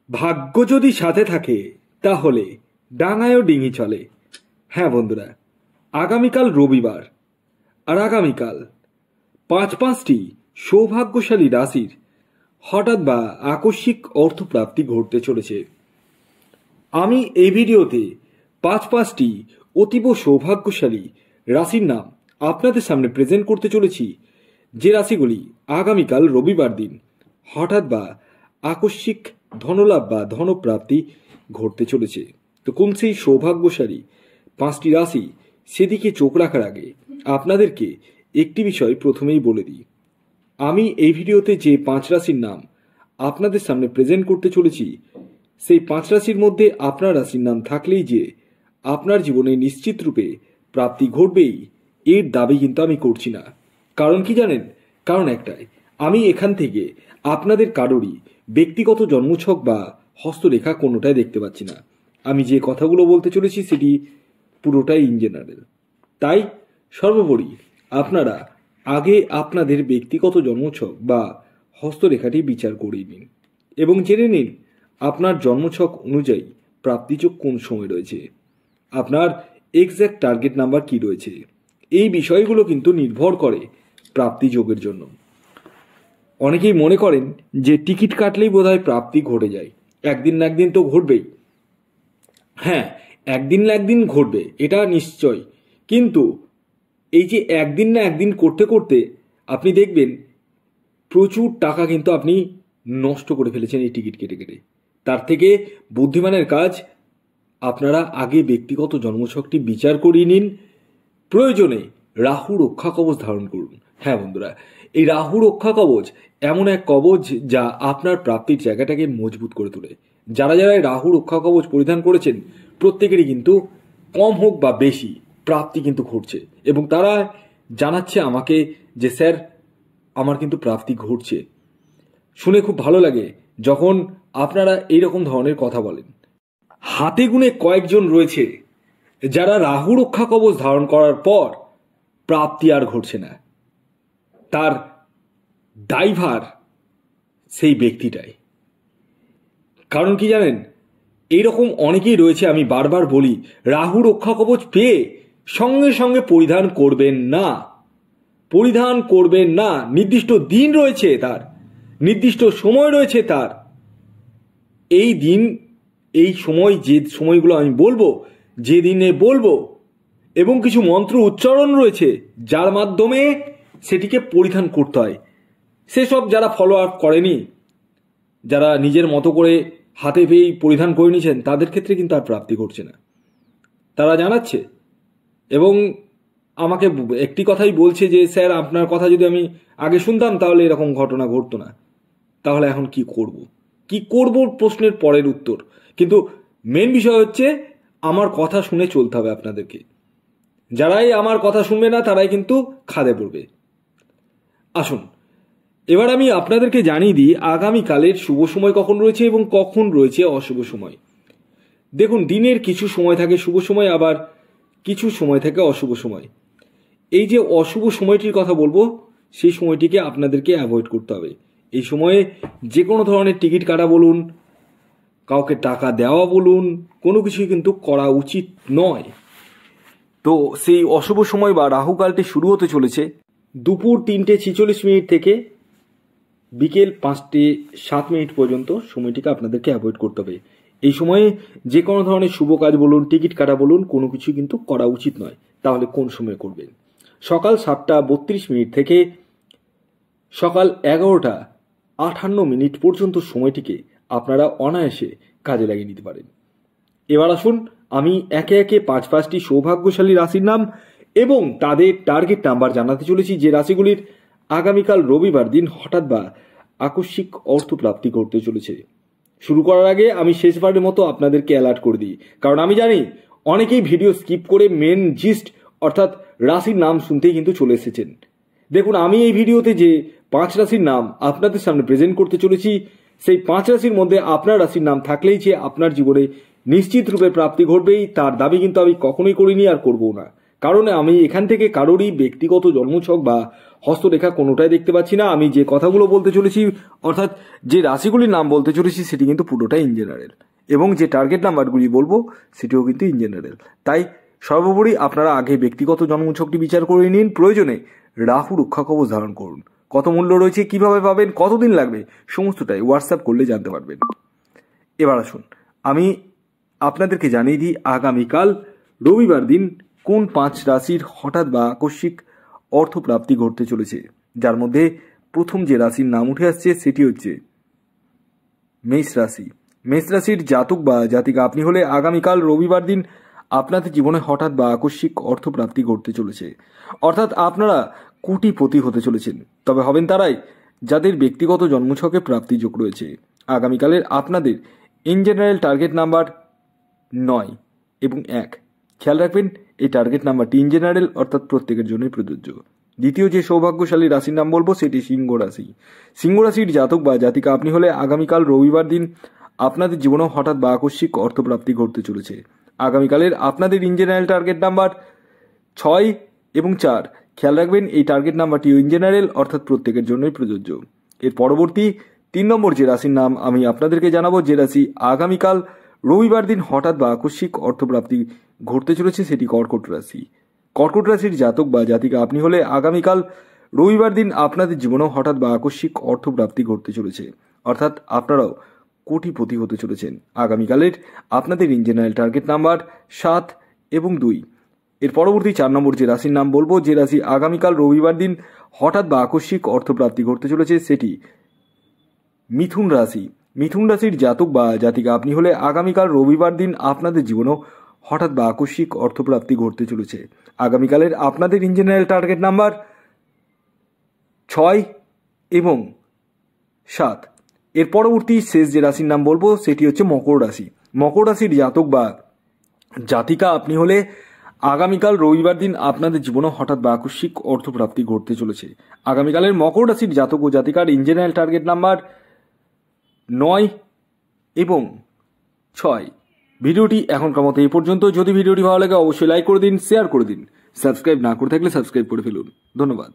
ভাগ্য যদি সাথে থাকে তাহলে ডাঙায়ও ডিঙি চলে। হ্যাঁ বন্ধুরা, আগামীকাল রবিবার, আর আগামীকাল পাঁচটি সৌভাগ্যশালী রাশির হঠাৎ বা আকস্মিক অর্থপ্রাপ্তি ঘটতে চলেছে। আমি এই ভিডিওতে পাঁচটি অতীব সৌভাগ্যশালী রাশির নাম আপনাদের সামনে প্রেজেন্ট করতে চলেছি, যে রাশিগুলি আগামীকাল রবিবার দিন হঠাৎ বা আকস্মিক ধনলাভ বা ধনপ্রাপ্তি ঘটতে চলেছে। তো কোন সেই সৌভাগ্যশালী পাঁচটি রাশি, সেদিকে চোখ রাখার আগে আপনাদেরকে একটি বিষয় প্রথমেই বলে দিই। আমি এই ভিডিওতে যে 5 রাশির নাম আপনাদের সামনে প্রেজেন্ট করতে চলেছি, সেই 5 রাশির মধ্যে আপনার রাশির নাম থাকলেই যে আপনার জীবনে নিশ্চিত রূপে প্রাপ্তি ঘটবেই, এর দাবি কিন্তু আমি করছি না। কারণ কি জানেন? কারণ একটাই, আমি এখান থেকে আপনাদের কারোরই ব্যক্তিগত জন্মছক বা হস্তরেখা কোনোটাই দেখতে পাচ্ছি না। আমি যে কথাগুলো বলতে চলেছি সেটি পুরোটাই ইন জেনারেল। তাই সর্বোপরি আপনারা আগে আপনাদের ব্যক্তিগত জন্মছক বা হস্তরেখাটি বিচার করে নিন এবং জেনে নিন আপনার জন্মছক অনুযায়ী প্রাপ্তিযোগ কোন সময় রয়েছে, আপনার এক্স্যাক্ট টার্গেট নাম্বার কি রয়েছে। এই বিষয়গুলো কিন্তু নির্ভর করে প্রাপ্তিযোগের জন্য। অনেকেই মনে করেন যে টিকিট কাটলেই বোধহয় প্রাপ্তি ঘটে যায়, একদিন না একদিন তো ঘটবেই। হ্যাঁ, একদিন না একদিন ঘটবে, এটা নিশ্চয়। কিন্তু এই যে একদিন না একদিন করতে করতে আপনি দেখবেন প্রচুর টাকা কিন্তু আপনি নষ্ট করে ফেলেছেন এই টিকিট কেটে কেটে। তার থেকে বুদ্ধিমানের কাজ, আপনারা আগে ব্যক্তিগত জন্মছকটি বিচার করিয়ে নিন, প্রয়োজনে রাহু রক্ষা কবচ ধারণ করুন। হ্যাঁ বন্ধুরা, এই রাহু রক্ষা কবচ এমন এক কবচ যা আপনার প্রাপ্তির জায়গাটাকে মজবুত করে তোলে। যারা যারা রাহু রক্ষা কবচ পরিধান করেছেন প্রত্যেকেরই কিন্তু কম হোক বা বেশি প্রাপ্তি কিন্তু ঘটছে, এবং তারা জানাচ্ছে আমাকে যে স্যার আমার কিন্তু প্রাপ্তি ঘটছে। শুনে খুব ভালো লাগে যখন আপনারা এইরকম ধরনের কথা বলেন। হাতে গুনে কয়েকজন রয়েছে যারা রাহু রক্ষা কবচ ধারণ করার পর প্রাপ্তি আর ঘটছে না। তার দায়ভার সেই ব্যক্তিটাই। কারণ কি জানেন? এইরকম অনেকেই রয়েছে, আমি বারবার বলি, রাহু রক্ষা কবচ পেয়ে সঙ্গে সঙ্গে পরিধান করবেন না। পরিধান করবেন না। নির্দিষ্ট দিন রয়েছে তার, নির্দিষ্ট সময় রয়েছে তার। এই দিন, এই সময়, যে সময়গুলো আমি বলবো, যে দিনে বলবো, এবং কিছু মন্ত্র উচ্চারণ রয়েছে যার মাধ্যমে সেটিকে পরিধান করতে হয়। সেসব যারা ফলো আপ করেনি, যারা নিজের মতো করে হাতে পেয়েই পরিধান করে নিয়েছেন, তাদের ক্ষেত্রে কিন্তু আর প্রাপ্তি ঘটছে না। তারা জানাচ্ছে এবং আমাকে একটি কথাই বলছে যে স্যার আপনার কথা যদি আমি আগে শুনতাম তাহলে এরকম ঘটনা ঘটতো না। তাহলে এখন কি করব? কি করব প্রশ্নের পরের উত্তর, কিন্তু মেন বিষয় হচ্ছে আমার কথা শুনে চলতে হবে আপনাদেরকে। যারাই আমার কথা শুনবে না তারাই কিন্তু খাদে পড়বে। আসুন এবার আমি আপনাদেরকে জানিয়ে দিই আগামীকালের শুভ সময় কখন রয়েছে এবং কখন রয়েছে অশুভ সময়। দেখুন, দিনের কিছু সময় থাকে শুভ সময়, আবার কিছু সময় থাকে অশুভ সময়। এই যে অশুভ সময়টির কথা বলবো, সেই সময়টিকে আপনাদেরকে অ্যাভয়েড করতে হবে। এই সময়ে যে কোনো ধরনের টিকিট কাটা বলুন, কাউকে টাকা দেওয়া বলুন, কোনো কিছুই কিন্তু করা উচিত নয়। তো সেই অশুভ সময় বা রাহুকালটি শুরু হতে চলেছে দুপুর 3:46 থেকে বিকেল 5:07 পর্যন্ত। সময়টিকে আপনাদেরকে অ্যাভয়েড করতে হবে। এই সময়ে যে কোনো ধরনের শুভ কাজ বলুন, টিকিট কাটা বলুন, কোনো কিছু কিন্তু করা উচিত নয়। তাহলে কোন সময় করবেন? সকাল 7:32 থেকে সকাল 11:58 পর্যন্ত সময়টিকে আপনারা অনায়াসে কাজে লাগিয়ে নিতে পারেন। এবার আসুন আমি একে একে 5টি সৌভাগ্যশালী রাশির নাম এবং তাদের টার্গেট নাম্বার জানাতে চলেছি, যে রাশিগুলির আগামীকাল রবিবার দিন হঠাৎ বা আকস্মিক অর্থপ্রাপ্তি ঘটতে চলেছে। শুরু করার আগে আমি শেষবারের মতো আপনাদেরকে অ্যালার্ট করে দিই, কারণ আমি জানি অনেকেই ভিডিও স্কিপ করে মেন জিস্ট অর্থাৎ রাশির নাম শুনতেই কিন্তু চলে এসেছেন। দেখুন, আমি এই ভিডিওতে যে 5 রাশির নাম আপনাদের সামনে প্রেজেন্ট করতে চলেছি, সেই 5 রাশির মধ্যে আপনার রাশির নাম থাকলেই যে আপনার জীবনে নিশ্চিত রূপে প্রাপ্তি ঘটবেই, তার দাবি কিন্তু আমি কখনোই করিনি আর করবো না। কারণ আমি এখান থেকে কারোরই ব্যক্তিগত জন্মছক বা হস্তরেখা কোনোটাই দেখতে পাচ্ছি না। আমি যে কথাগুলো বলতে চলেছি, অর্থাৎ যে রাশিগুলির নাম বলতে চলেছি, সেটি কিন্তু পুরোটাই ইন জেনারেল, এবং যে টার্গেট নাম্বারগুলি বলবো সেটিও কিন্তু ইন জেনারেল। তাই সর্বোপরি আপনারা আগে ব্যক্তিগত জন্মছকটি বিচার করে নিন, প্রয়োজনে রাহু রক্ষা কবচ ধারণ করুন। কত মূল্য রয়েছে, কিভাবে পাবেন, কতদিন লাগবে, সমস্তটাই হোয়াটসঅ্যাপ করলে জানতে পারবেন। এবার আসুন আমি আপনাদেরকে জানিয়ে দিই আগামীকাল রবিবার দিন কোন 5 রাশির হঠাৎ বা আকস্মিক অর্থপ্রাপ্তি ঘটতে চলেছে, যার মধ্যে প্রথম যে রাশির নাম উঠে আসছে সেটি হচ্ছে মেষ রাশি। মেষ রাশির জাতক বা জাতিকা আপনি হলে আগামীকাল রবিবার দিন আপনাদের জীবনে হঠাৎ বা আকস্মিক অর্থপ্রাপ্তি ঘটতে চলেছে, অর্থাৎ আপনারা কোটিপতি হতে চলেছেন। তবে হবেন তারাই যাদের ব্যক্তিগত জন্মছকে প্রাপ্তিযোগ রয়েছে। আগামীকালের আপনাদের ইন জেনারেল টার্গেট নাম্বার 9 এবং 1। খেয়াল রাখবেন এই টার্গেট নাম্বারটি ইন জেনারেল, অর্থাৎ প্রত্যেকের জন্যই প্রযোজ্য। দ্বিতীয় যে সৌভাগ্যশালী রাশির নাম বলবো সেটি সিংহ রাশি। সিংহ রাশির জাতক বা জাতিকা আপনি হলে আগামীকাল রবিবার দিন আপনাদের জীবনেও হঠাৎ বা আকস্মিক অর্থপ্রাপ্তি ঘটতে চলেছে। আগামীকালের আপনাদের ইন জেনারেল টার্গেট নাম্বার 6 এবং 4। খেয়াল রাখবেন এই টার্গেট নাম্বারটি ইন জেনারেল, অর্থাৎ প্রত্যেকের জন্যই প্রযোজ্য। এর পরবর্তী 3 নম্বর যে রাশির নাম আমি আপনাদেরকে জানাবো, যে রাশি আগামীকাল রবিবার দিন হঠাৎ বা আকস্মিক অর্থপ্রাপ্তি ঘটতে চলেছে, সেটি কর্কট রাশি। কর্কট রাশির জাতক বা জাতিকা আপনি হলে আগামীকাল রবিবার দিন আপনাদের জীবনেও হঠাৎ বা আকস্মিক অর্থপ্রাপ্তি ঘটতে চলেছে, অর্থাৎ আপনারাও কোটিপতি হতে চলেছেন। আগামীকালের আপনাদের ইন জেনারেল টার্গেট নাম্বার 7 এবং 2। এর পরবর্তী 4 নম্বর যে রাশির নাম বলবো, যে রাশি আগামীকাল রবিবার দিন হঠাৎ বা আকস্মিক অর্থপ্রাপ্তি ঘটতে চলেছে, সেটি মিথুন রাশি। মিথুন রাশির জাতক বা জাতিকা আপনি হলে আগামীকাল রবিবার দিন আপনাদের জীবনেও হঠাৎ বা আকস্মিক অর্থপ্রাপ্তি ঘটতে চলেছে। আগামীকালের আপনাদের ইন জেনারেল টার্গেট নাম্বার 6 এবং 7। এর পরবর্তী শেষ যে রাশির নাম বলবো সেটি হচ্ছে মকর রাশি। মকর রাশির জাতক বা জাতিকা আপনি হলে আগামীকাল রবিবার দিন আপনাদের জীবনে হঠাৎ বা আকস্মিক অর্থপ্রাপ্তি ঘটতে চলেছে। আগামীকালের মকর রাশির জাতক ও জাতিকার ইন জেনারেল টার্গেট নাম্বার 9 এবং 6। ভিডিওটি এখনকার মতো এই পর্যন্ত। যদি ভিডিওটি ভালো লাগে অবশ্যই লাইক করে দিন, শেয়ার করে দিন। সাবস্ক্রাইব না করে থাকলে সাবস্ক্রাইব করে ফেলুন। ধন্যবাদ।